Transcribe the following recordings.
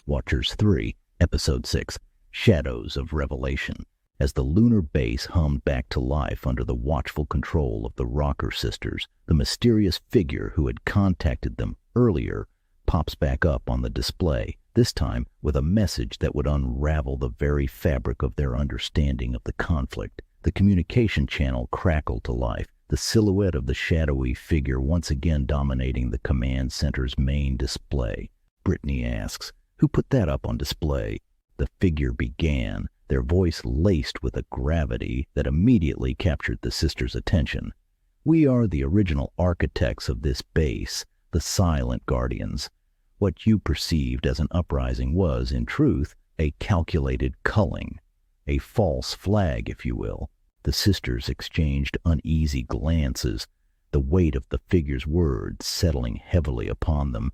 Watchers 3, Episode 6, Shadows of Revelation. As the lunar base hummed back to life under the watchful control of the Rocker sisters, the mysterious figure who had contacted them earlier pops back up on the display, this time with a message that would unravel the very fabric of their understanding of the conflict. The communication channel crackled to life, the silhouette of the shadowy figure once again dominating the command center's main display. Brittany asks, "Who put that up on display?" The figure began, their voice laced with a gravity that immediately captured the sisters' attention. "We are the original architects of this base, the Silent Guardians. What you perceived as an uprising was, in truth, a calculated culling, a false flag, if you will." The sisters exchanged uneasy glances, the weight of the figure's words settling heavily upon them.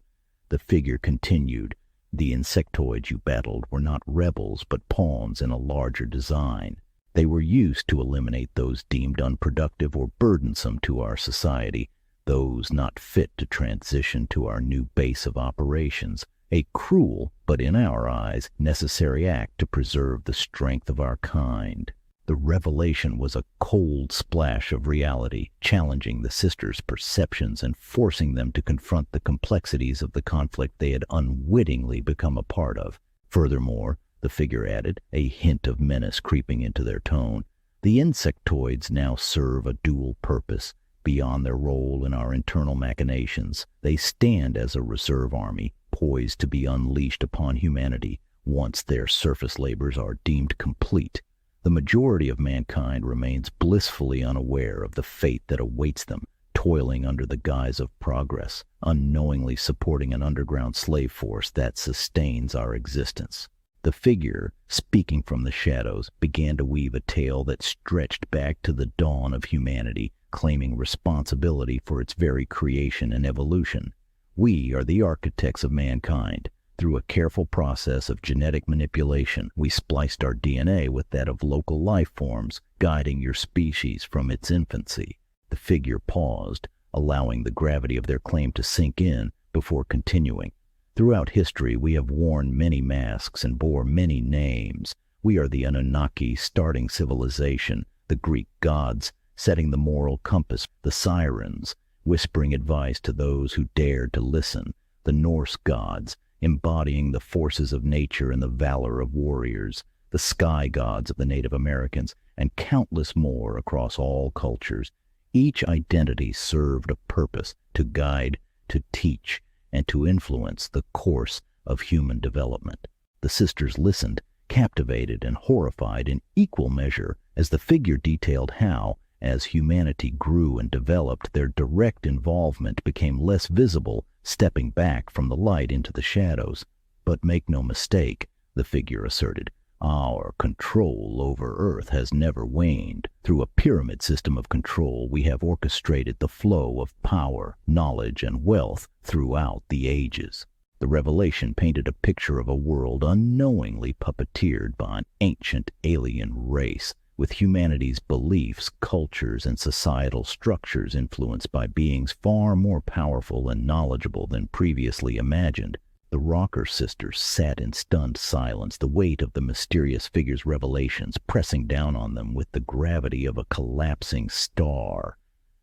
The figure continued, "The insectoids you battled were not rebels, but pawns in a larger design. They were used to eliminate those deemed unproductive or burdensome to our society, those not fit to transition to our new base of operations, a cruel, but in our eyes, necessary act to preserve the strength of our kind." The revelation was a cold splash of reality, challenging the sisters' perceptions and forcing them to confront the complexities of the conflict they had unwittingly become a part of. Furthermore, the figure added, a hint of menace creeping into their tone, the insectoids now serve a dual purpose. Beyond their role in our internal machinations, they stand as a reserve army, poised to be unleashed upon humanity once their surface labors are deemed complete. The majority of mankind remains blissfully unaware of the fate that awaits them, toiling under the guise of progress, unknowingly supporting an underground slave force that sustains our existence. The figure, speaking from the shadows, began to weave a tale that stretched back to the dawn of humanity, claiming responsibility for its very creation and evolution. "We are the architects of mankind. Through a careful process of genetic manipulation, we spliced our DNA with that of local life forms, guiding your species from its infancy." The figure paused, allowing the gravity of their claim to sink in before continuing. "Throughout history, we have worn many masks and bore many names. We are the Anunnaki starting civilization, the Greek gods setting the moral compass, the sirens whispering advice to those who dared to listen, the Norse gods embodying the forces of nature and the valor of warriors, the sky gods of the Native Americans, and countless more across all cultures. Each identity served a purpose to guide, to teach, and to influence the course of human development." The sisters listened, captivated and horrified in equal measure, as the figure detailed how, as humanity grew and developed, their direct involvement became less visible, stepping back from the light into the shadows. "But make no mistake," the figure asserted, "our control over Earth has never waned. Through a pyramid system of control, we have orchestrated the flow of power, knowledge, and wealth throughout the ages." The revelation painted a picture of a world unknowingly puppeteered by an ancient alien race, with humanity's beliefs, cultures, and societal structures influenced by beings far more powerful and knowledgeable than previously imagined. The Rocker sisters sat in stunned silence, the weight of the mysterious figure's revelations pressing down on them with the gravity of a collapsing star.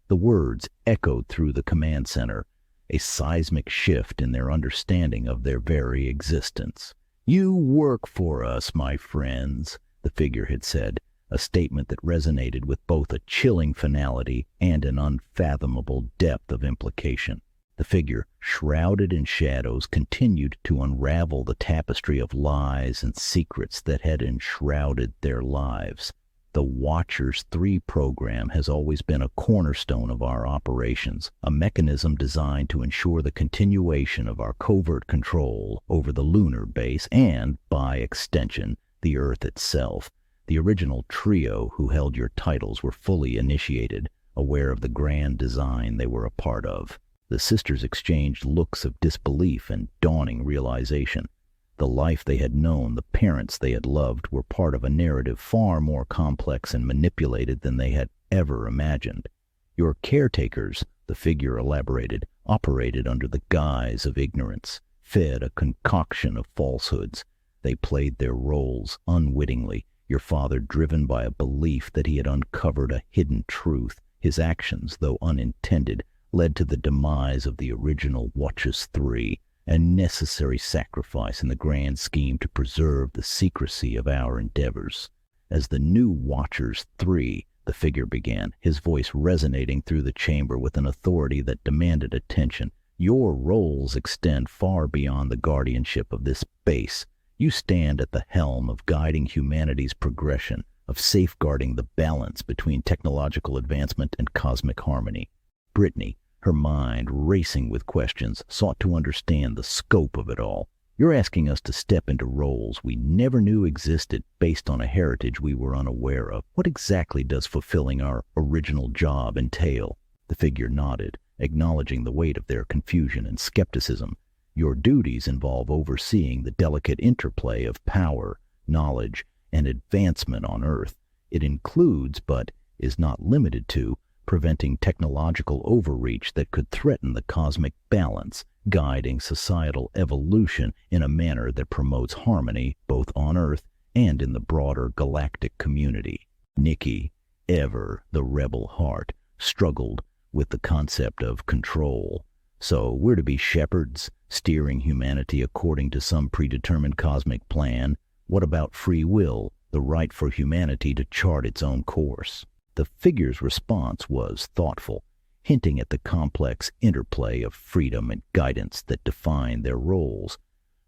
The words echoed through the command center, a seismic shift in their understanding of their very existence. "You work for us, my friends," the figure had said, a statement that resonated with both a chilling finality and an unfathomable depth of implication. The figure, shrouded in shadows, continued to unravel the tapestry of lies and secrets that had enshrouded their lives. "The Watchers 3 program has always been a cornerstone of our operations, a mechanism designed to ensure the continuation of our covert control over the lunar base and, by extension, the Earth itself. The original trio who held your titles were fully initiated, aware of the grand design they were a part of." The sisters exchanged looks of disbelief and dawning realization. The life they had known, the parents they had loved, were part of a narrative far more complex and manipulated than they had ever imagined. "Your caretakers," the figure elaborated, "operated under the guise of ignorance, fed a concoction of falsehoods. They played their roles unwittingly, your father driven by a belief that he had uncovered a hidden truth. His actions, though unintended, led to the demise of the original Watchers 3, a necessary sacrifice in the grand scheme to preserve the secrecy of our endeavors. As the new Watchers 3, the figure began, his voice resonating through the chamber with an authority that demanded attention. Your roles extend far beyond the guardianship of this base. You stand at the helm of guiding humanity's progression, of safeguarding the balance between technological advancement and cosmic harmony. Brittany, her mind racing with questions, sought to understand the scope of it all. You're asking us to step into roles we never knew existed based on a heritage we were unaware of. What exactly does fulfilling our original job entail? The figure nodded, acknowledging the weight of their confusion and skepticism. Your duties involve overseeing the delicate interplay of power, knowledge, and advancement on Earth. It includes, but is not limited to, preventing technological overreach that could threaten the cosmic balance, guiding societal evolution in a manner that promotes harmony both on Earth and in the broader galactic community. Nikki, ever the rebel heart, struggled with the concept of control. So we're to be shepherds, steering humanity according to some predetermined cosmic plan. What about free will, the right for humanity to chart its own course? The figure's response was thoughtful, hinting at the complex interplay of freedom and guidance that define their roles.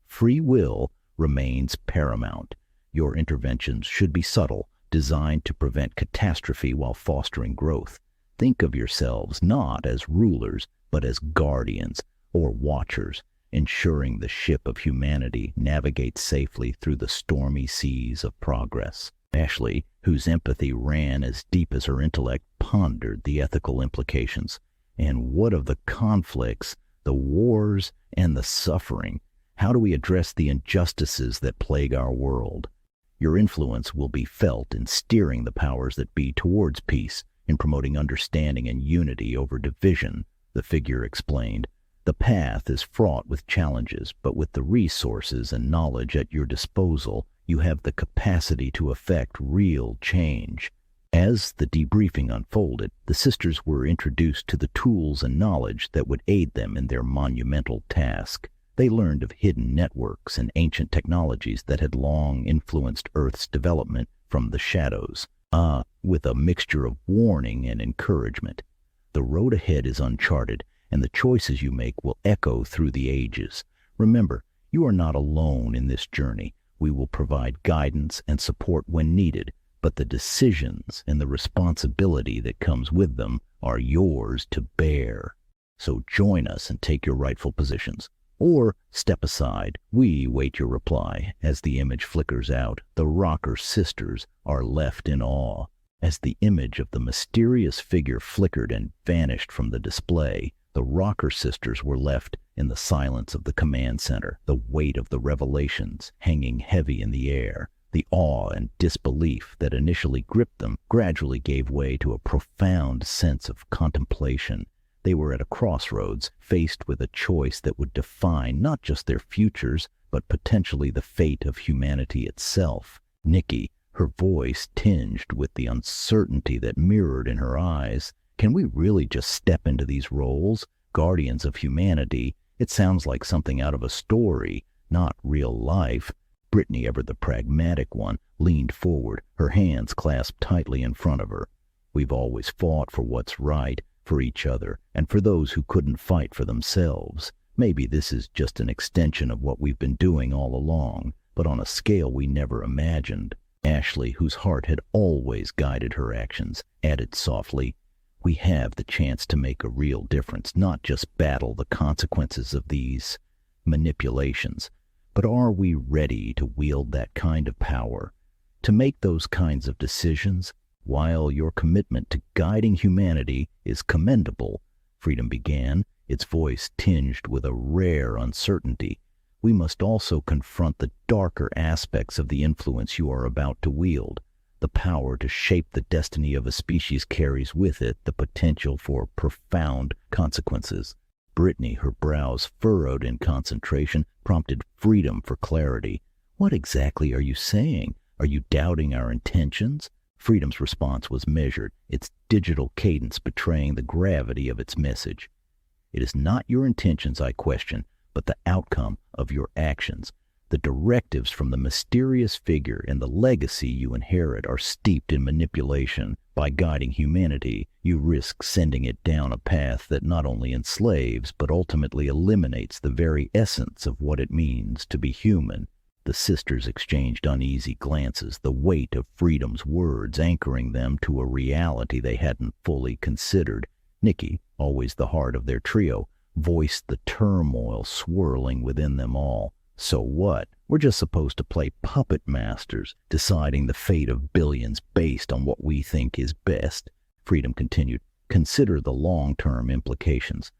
Free will remains paramount. Your interventions should be subtle, designed to prevent catastrophe while fostering growth. Think of yourselves not as rulers, but as guardians or watchers, ensuring the ship of humanity navigates safely through the stormy seas of progress. Ashley, whose empathy ran as deep as her intellect, pondered the ethical implications. And what of the conflicts, the wars, and the suffering? How do we address the injustices that plague our world? Your influence will be felt in steering the powers that be towards peace, in promoting understanding and unity over division, the figure explained. The path is fraught with challenges, but with the resources and knowledge at your disposal, you have the capacity to effect real change. As the debriefing unfolded, the sisters were introduced to the tools and knowledge that would aid them in their monumental task. They learned of hidden networks and ancient technologies that had long influenced Earth's development from the shadows, with a mixture of warning and encouragement. The road ahead is uncharted, and the choices you make will echo through the ages. Remember, you are not alone in this journey. We will provide guidance and support when needed, but the decisions and the responsibility that comes with them are yours to bear. So join us and take your rightful positions. Or step aside. We wait your reply. As the image flickers out, the Rocker sisters are left in awe. As the image of the mysterious figure flickered and vanished from the display, the Rocker sisters were left in the silence of the command center, the weight of the revelations hanging heavy in the air. The awe and disbelief that initially gripped them gradually gave way to a profound sense of contemplation. They were at a crossroads, faced with a choice that would define not just their futures, but potentially the fate of humanity itself. Nikki, her voice tinged with the uncertainty that mirrored in her eyes. Can we really just step into these roles? Guardians of humanity? It sounds like something out of a story, not real life. Brittany, ever the pragmatic one, leaned forward, her hands clasped tightly in front of her. We've always fought for what's right, for each other, and for those who couldn't fight for themselves. Maybe this is just an extension of what we've been doing all along, but on a scale we never imagined. Ashley, whose heart had always guided her actions, added softly, we have the chance to make a real difference, not just battle the consequences of these manipulations. But are we ready to wield that kind of power, to make those kinds of decisions? While your commitment to guiding humanity is commendable, Freedom began, its voice tinged with a rare uncertainty, we must also confront the darker aspects of the influence you are about to wield. The power to shape the destiny of a species carries with it the potential for profound consequences. Brittany, her brows furrowed in concentration, prompted Freedom for clarity. "What exactly are you saying? Are you doubting our intentions?" Freedom's response was measured, its digital cadence betraying the gravity of its message. "It is not your intentions I question, but the outcome of your actions. The directives from the mysterious figure and the legacy you inherit are steeped in manipulation. By guiding humanity, you risk sending it down a path that not only enslaves, but ultimately eliminates the very essence of what it means to be human." The sisters exchanged uneasy glances, the weight of Freedom's words anchoring them to a reality they hadn't fully considered. Nikki, always the heart of their trio, voiced the turmoil swirling within them all. "So what? We're just supposed to play puppet masters, deciding the fate of billions based on what we think is best." Freedom continued, "Consider the long-term implications.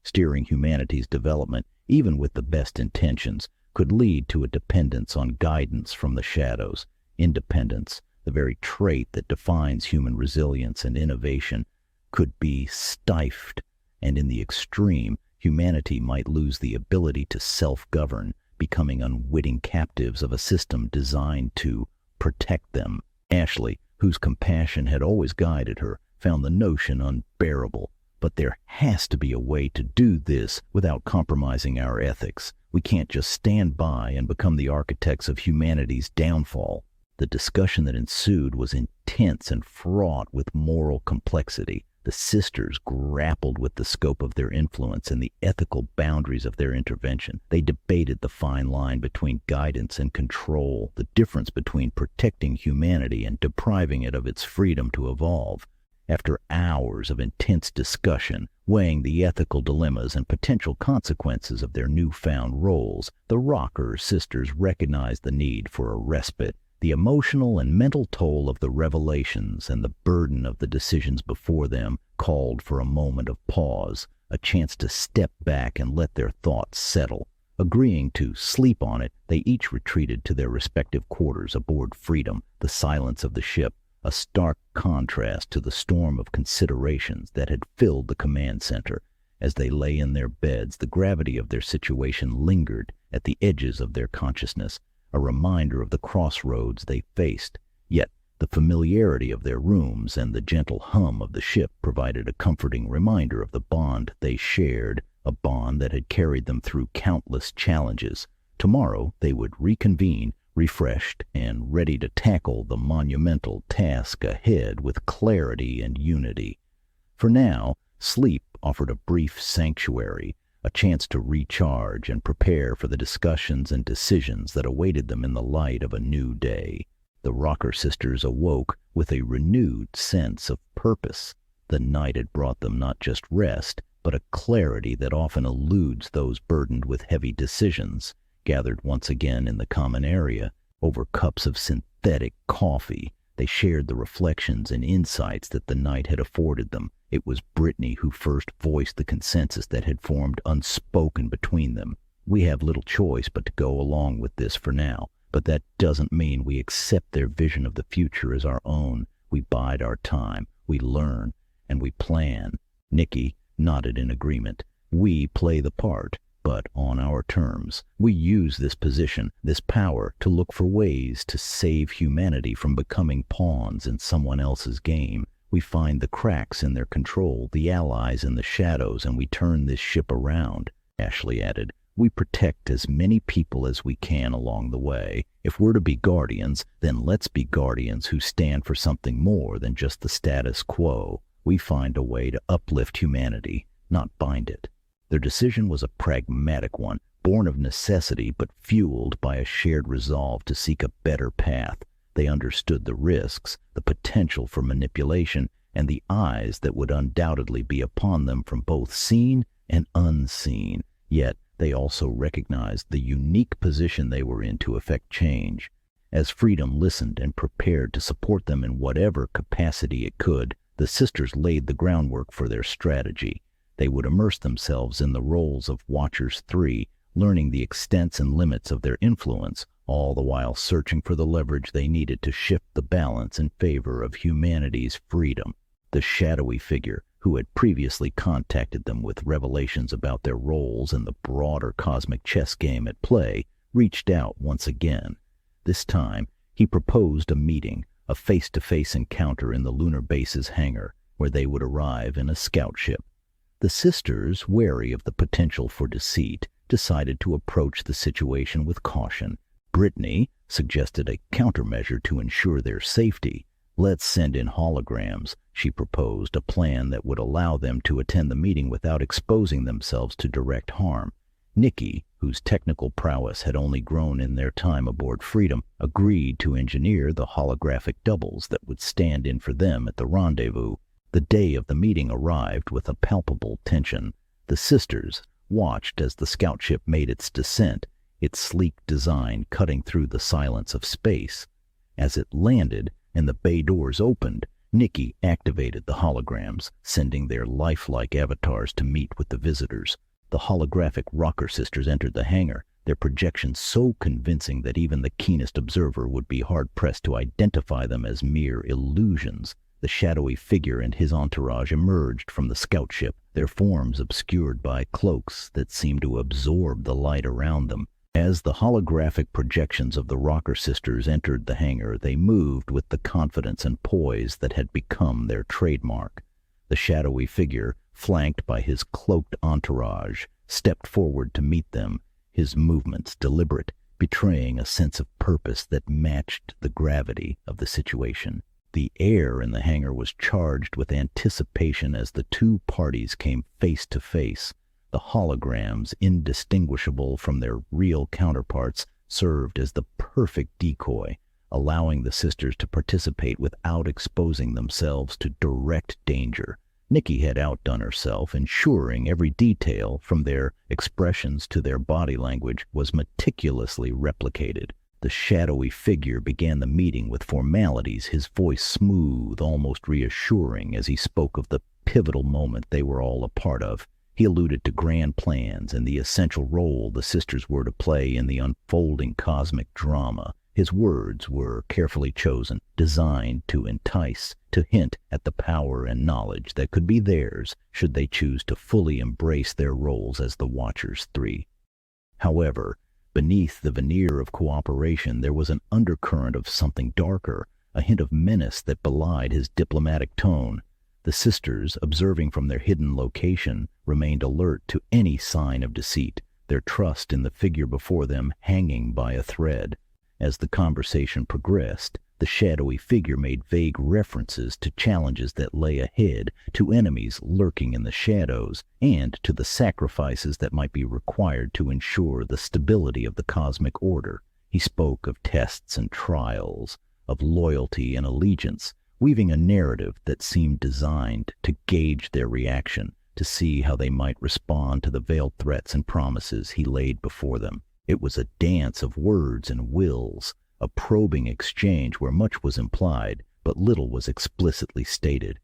Steering humanity's development, even with the best intentions, could lead to a dependence on guidance from the shadows. Independence, the very trait that defines human resilience and innovation, could be stifled, and in the extreme, humanity might lose the ability to self-govern, becoming unwitting captives of a system designed to protect them." Ashley, whose compassion had always guided her, found the notion unbearable. "But there has to be a way to do this without compromising our ethics. We can't just stand by and become the architects of humanity's downfall." The discussion that ensued was intense and fraught with moral complexity. The sisters grappled with the scope of their influence and the ethical boundaries of their intervention. They debated the fine line between guidance and control, the difference between protecting humanity and depriving it of its freedom to evolve. After hours of intense discussion, weighing the ethical dilemmas and potential consequences of their newfound roles, the Rocker sisters recognized the need for a respite. The emotional and mental toll of the revelations and the burden of the decisions before them called for a moment of pause, a chance to step back and let their thoughts settle. Agreeing to sleep on it, they each retreated to their respective quarters aboard Freedom, the silence of the ship, a stark contrast to the storm of considerations that had filled the command center. As they lay in their beds, the gravity of their situation lingered at the edges of their consciousness, a reminder of the crossroads they faced. Yet the familiarity of their rooms and the gentle hum of the ship provided a comforting reminder of the bond they shared, a bond that had carried them through countless challenges. Tomorrow they would reconvene, refreshed and ready to tackle the monumental task ahead with clarity and unity. For now, sleep offered a brief sanctuary, a chance to recharge and prepare for the discussions and decisions that awaited them in the light of a new day. The Rocker sisters awoke with a renewed sense of purpose. The night had brought them not just rest, but a clarity that often eludes those burdened with heavy decisions. Gathered once again in the common area, over cups of synthetic coffee, they shared the reflections and insights that the night had afforded them. It was Brittany who first voiced the consensus that had formed unspoken between them. "We have little choice but to go along with this for now, but that doesn't mean we accept their vision of the future as our own. We bide our time, we learn, and we plan." Nikki nodded in agreement. "We play the part, but on our terms. We use this position, this power, to look for ways to save humanity from becoming pawns in someone else's game. We find the cracks in their control, the allies in the shadows, and we turn this ship around." Ashley added, "We protect as many people as we can along the way. If we're to be guardians, then let's be guardians who stand for something more than just the status quo. We find a way to uplift humanity, not bind it." Their decision was a pragmatic one, born of necessity but fueled by a shared resolve to seek a better path. They understood the risks, the potential for manipulation, and the eyes that would undoubtedly be upon them from both seen and unseen. Yet they also recognized the unique position they were in to effect change. As Freedom listened and prepared to support them in whatever capacity it could, the sisters laid the groundwork for their strategy. They would immerse themselves in the roles of Watchers 3, learning the extents and limits of their influence, all the while searching for the leverage they needed to shift the balance in favor of humanity's freedom. The shadowy figure, who had previously contacted them with revelations about their roles in the broader cosmic chess game at play, reached out once again. This time, he proposed a meeting, a face-to-face encounter in the lunar base's hangar, where they would arrive in a scout ship. The sisters, wary of the potential for deceit, decided to approach the situation with caution. Brittany suggested a countermeasure to ensure their safety. "Let's send in holograms," she proposed, a plan that would allow them to attend the meeting without exposing themselves to direct harm. Nikki, whose technical prowess had only grown in their time aboard Freedom, agreed to engineer the holographic doubles that would stand in for them at the rendezvous. The day of the meeting arrived with a palpable tension. The sisters watched as the scout ship made its descent, its sleek design cutting through the silence of space. As it landed and the bay doors opened, Nikki activated the holograms, sending their lifelike avatars to meet with the visitors. The holographic Rocker sisters entered the hangar, their projections so convincing that even the keenest observer would be hard-pressed to identify them as mere illusions. The shadowy figure and his entourage emerged from the scout ship, their forms obscured by cloaks that seemed to absorb the light around them. As the holographic projections of the Rocker sisters entered the hangar, they moved with the confidence and poise that had become their trademark. The shadowy figure, flanked by his cloaked entourage, stepped forward to meet them, his movements deliberate, betraying a sense of purpose that matched the gravity of the situation. The air in the hangar was charged with anticipation as the two parties came face to face. The holograms, indistinguishable from their real counterparts, served as the perfect decoy, allowing the sisters to participate without exposing themselves to direct danger. Nikki had outdone herself, ensuring every detail, from their expressions to their body language, was meticulously replicated. The shadowy figure began the meeting with formalities, his voice smooth, almost reassuring, as he spoke of the pivotal moment they were all a part of. He alluded to grand plans and the essential role the sisters were to play in the unfolding cosmic drama. His words were carefully chosen, designed to entice, to hint at the power and knowledge that could be theirs should they choose to fully embrace their roles as the Watchers Three. However, beneath the veneer of cooperation there was an undercurrent of something darker, a hint of menace that belied his diplomatic tone. The sisters, observing from their hidden location, remained alert to any sign of deceit, their trust in the figure before them hanging by a thread. As the conversation progressed, the shadowy figure made vague references to challenges that lay ahead, to enemies lurking in the shadows, and to the sacrifices that might be required to ensure the stability of the cosmic order. He spoke of tests and trials, of loyalty and allegiance, weaving a narrative that seemed designed to gauge their reaction, to see how they might respond to the veiled threats and promises he laid before them. It was a dance of words and wills, a probing exchange where much was implied, but little was explicitly stated.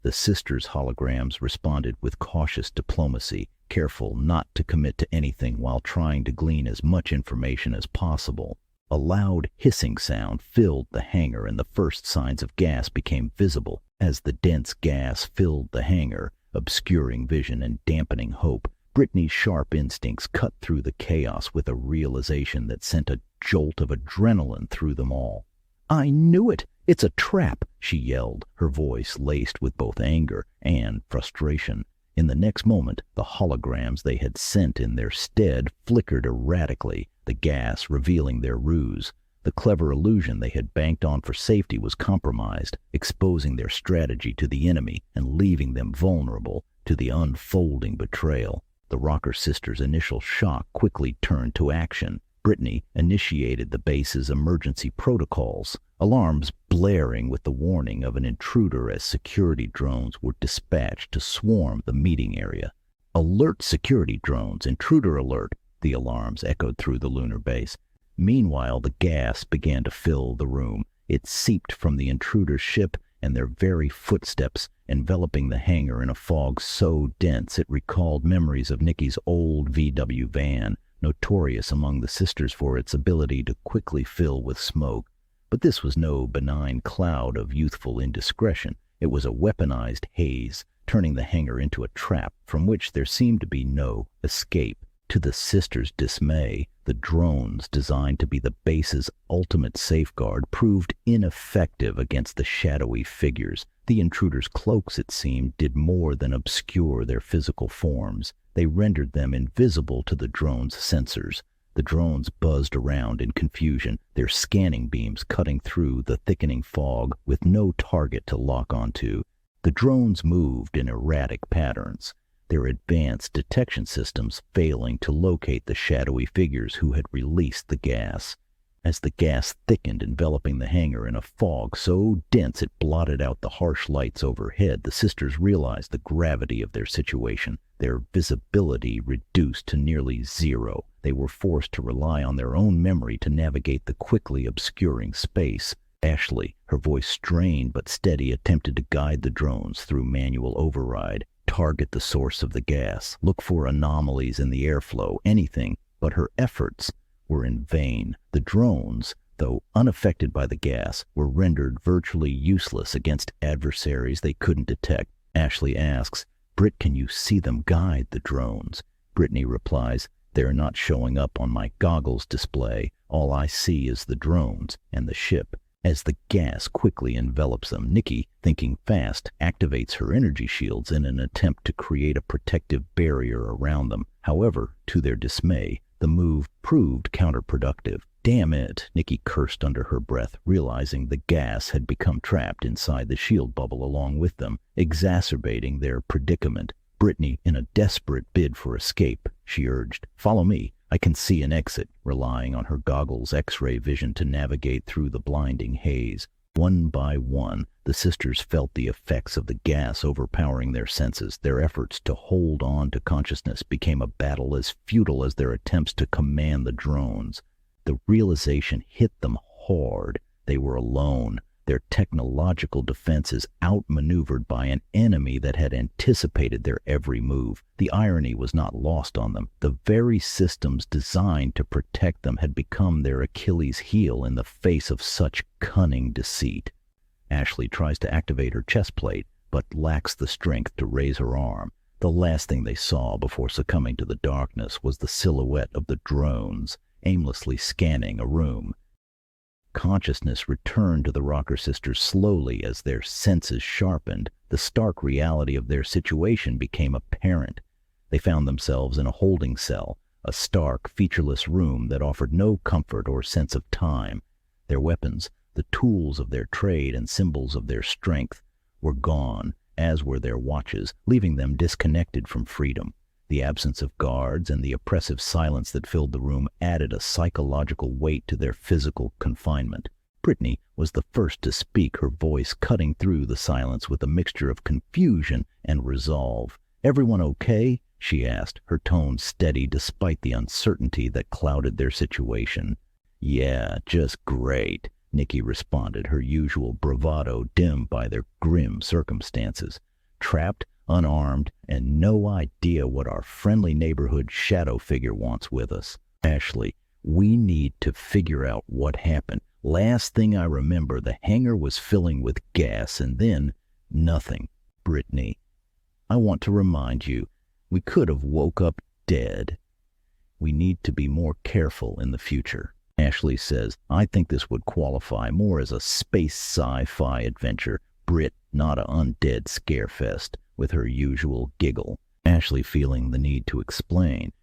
The sisters' holograms responded with cautious diplomacy, careful not to commit to anything while trying to glean as much information as possible. A loud hissing sound filled the hangar, and the first signs of gas became visible. As the dense gas filled the hangar, obscuring vision and dampening hope, Brittany's sharp instincts cut through the chaos with a realization that sent a jolt of adrenaline through them all. "I knew it! It's a trap!" she yelled, her voice laced with both anger and frustration. In the next moment, the holograms they had sent in their stead flickered erratically, the gas revealing their ruse. The clever illusion they had banked on for safety was compromised, exposing their strategy to the enemy and leaving them vulnerable to the unfolding betrayal. The Rocker sisters' initial shock quickly turned to action. Brittany initiated the base's emergency protocols, alarms blaring with the warning of an intruder as security drones were dispatched to swarm the meeting area. "Alert security drones, intruder alert," the alarms echoed through the lunar base. Meanwhile, the gas began to fill the room. It seeped from the intruder's ship and their very footsteps, enveloping the hangar in a fog so dense it recalled memories of Nikki's old VW van, notorious among the sisters for its ability to quickly fill with smoke. But this was no benign cloud of youthful indiscretion. It was a weaponized haze, turning the hangar into a trap from which there seemed to be no escape. To the sisters' dismay, the drones designed to be the base's ultimate safeguard proved ineffective against the shadowy figures. The intruders' cloaks, it seemed, did more than obscure their physical forms. They rendered them invisible to the drones' sensors. The drones buzzed around in confusion, their scanning beams cutting through the thickening fog with no target to lock onto. The drones moved in erratic patterns, their advanced detection systems failing to locate the shadowy figures who had released the gas. As the gas thickened, enveloping the hangar in a fog so dense it blotted out the harsh lights overhead, the sisters realized the gravity of their situation. Their visibility reduced to nearly zero. They were forced to rely on their own memory to navigate the quickly obscuring space. Ashley, her voice strained but steady, attempted to guide the drones through manual override. Target the source of the gas, look for anomalies in the airflow, anything, but her efforts were in vain. The drones, though unaffected by the gas, were rendered virtually useless against adversaries they couldn't detect. Ashley asks, "Britt, can you see them guide the drones?" Brittany replies, "They're not showing up on my goggles display. All I see is the drones and the ship." As the gas quickly envelops them, Nikki, thinking fast, activates her energy shields in an attempt to create a protective barrier around them. However, to their dismay, the move proved counterproductive. "Damn it," Nikki cursed under her breath, realizing the gas had become trapped inside the shield bubble along with them, exacerbating their predicament. Brittany, in a desperate bid for escape, she urged, "Follow me. I can see an exit," relying on her goggles' X-ray vision to navigate through the blinding haze. One by one, the sisters felt the effects of the gas overpowering their senses. Their efforts to hold on to consciousness became a battle as futile as their attempts to command the drones. The realization hit them hard. They were alone. Their technological defenses outmaneuvered by an enemy that had anticipated their every move. The irony was not lost on them. The very systems designed to protect them had become their Achilles heel in the face of such cunning deceit. Ashley tries to activate her chest plate, but lacks the strength to raise her arm. The last thing they saw before succumbing to the darkness was the silhouette of the drones, aimlessly scanning a room. Consciousness returned to the Rocker sisters slowly as their senses sharpened. The stark reality of their situation became apparent. They found themselves in a holding cell, a stark, featureless room that offered no comfort or sense of time. Their weapons, the tools of their trade and symbols of their strength, were gone, as were their watches, leaving them disconnected from freedom. The absence of guards and the oppressive silence that filled the room added a psychological weight to their physical confinement. Brittany was the first to speak, her voice cutting through the silence with a mixture of confusion and resolve. "Everyone okay?" she asked, her tone steady despite the uncertainty that clouded their situation. "Yeah, just great," Nikki responded, her usual bravado dimmed by their grim circumstances. "Trapped, unarmed, and no idea what our friendly neighborhood shadow figure wants with us. Ashley, we need to figure out what happened. Last thing I remember, the hangar was filling with gas, and then nothing." "Brittany, I want to remind you, we could have woke up dead. We need to be more careful in the future." Ashley says, "I think this would qualify more as a space sci-fi adventure. Brit, not a undead scarefest," with her usual giggle. Ashley feeling the need to explain.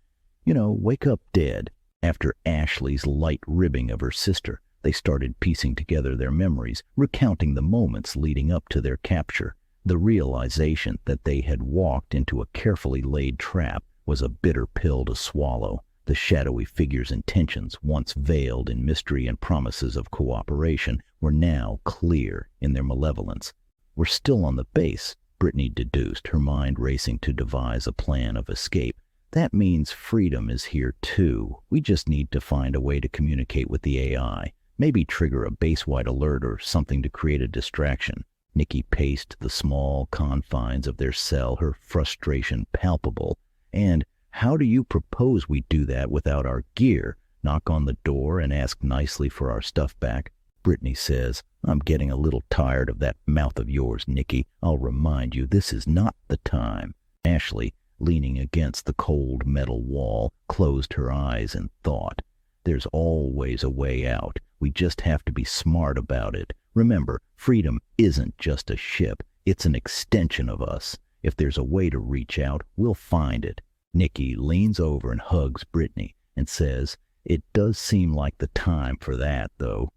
Wake up dead. After Ashley's light ribbing of her sister, they started piecing together their memories, recounting the moments leading up to their capture. The realization that they had walked into a carefully laid trap was a bitter pill to swallow. The shadowy figure's intentions, once veiled in mystery and promises of cooperation, were now clear in their malevolence. "We're still on the base," Brittany deduced, her mind racing to devise a plan of escape. "That means freedom is here too. We just need to find a way to communicate with the AI. Maybe trigger a base-wide alert or something to create a distraction." Nikki paced the small confines of their cell, her frustration palpable. "And how do you propose we do that without our gear? Knock on the door and ask nicely for our stuff back?" Brittany says, "I'm getting a little tired of that mouth of yours, Nicky. I'll remind you, this is not the time." Ashley, leaning against the cold metal wall, closed her eyes in thought. There's always a way out. We just have to be smart about it. Remember, freedom isn't just a ship. It's an extension of us. If there's a way to reach out, we'll find it. Nicky leans over and hugs Brittany and says, "It does seem like the time for that, though."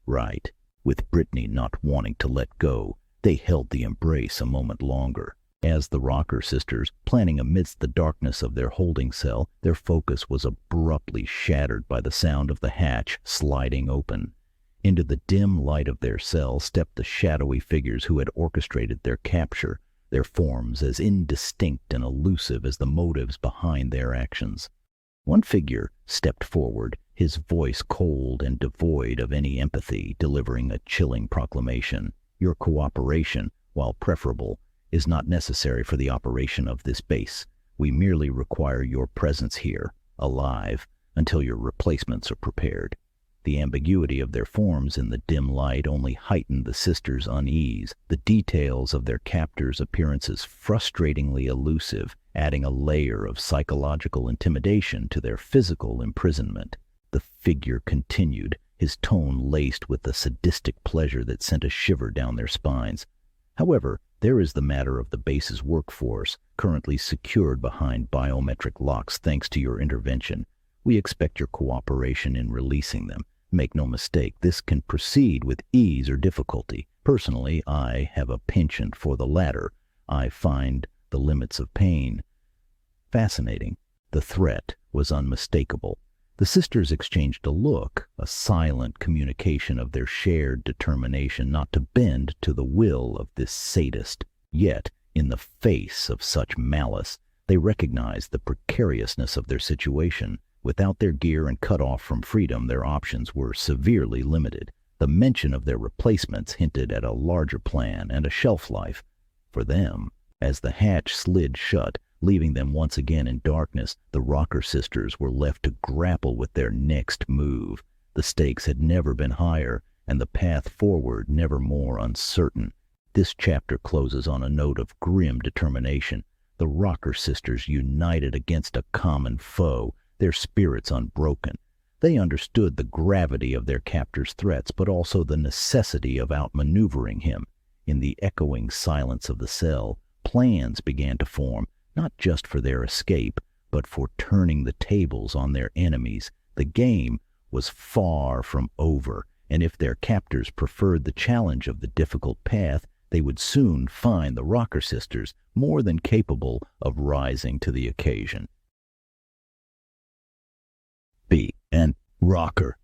Right. With Brittany not wanting to let go, they held the embrace a moment longer. As the Rocker sisters, planning amidst the darkness of their holding cell, their focus was abruptly shattered by the sound of the hatch sliding open. Into the dim light of their cell stepped the shadowy figures who had orchestrated their capture, their forms as indistinct and elusive as the motives behind their actions. One figure stepped forward, his voice cold and devoid of any empathy, delivering a chilling proclamation. "Your cooperation, while preferable, is not necessary for the operation of this base. We merely require your presence here, alive, until your replacements are prepared." The ambiguity of their forms in the dim light only heightened the sisters' unease, the details of their captors' appearances frustratingly elusive, adding a layer of psychological intimidation to their physical imprisonment. The figure continued, his tone laced with the sadistic pleasure that sent a shiver down their spines. "However, there is the matter of the base's workforce, currently secured behind biometric locks thanks to your intervention. We expect your cooperation in releasing them. Make no mistake, this can proceed with ease or difficulty. Personally, I have a penchant for the latter. I find the limits of pain fascinating." The threat was unmistakable. The sisters exchanged a look, a silent communication of their shared determination not to bend to the will of this sadist. Yet, in the face of such malice, they recognized the precariousness of their situation. Without their gear and cut off from freedom, their options were severely limited. The mention of their replacements hinted at a larger plan and a shelf life for them. As the hatch slid shut, leaving them once again in darkness, the Rocker sisters were left to grapple with their next move. The stakes had never been higher, and the path forward never more uncertain. This chapter closes on a note of grim determination. The Rocker sisters united against a common foe, their spirits unbroken. They understood the gravity of their captor's threats, but also the necessity of outmaneuvering him. In the echoing silence of the cell, plans began to form, not just for their escape, but for turning the tables on their enemies. The game was far from over, and if their captors preferred the challenge of the difficult path, they would soon find the Rocker sisters more than capable of rising to the occasion. B.N.Rocker.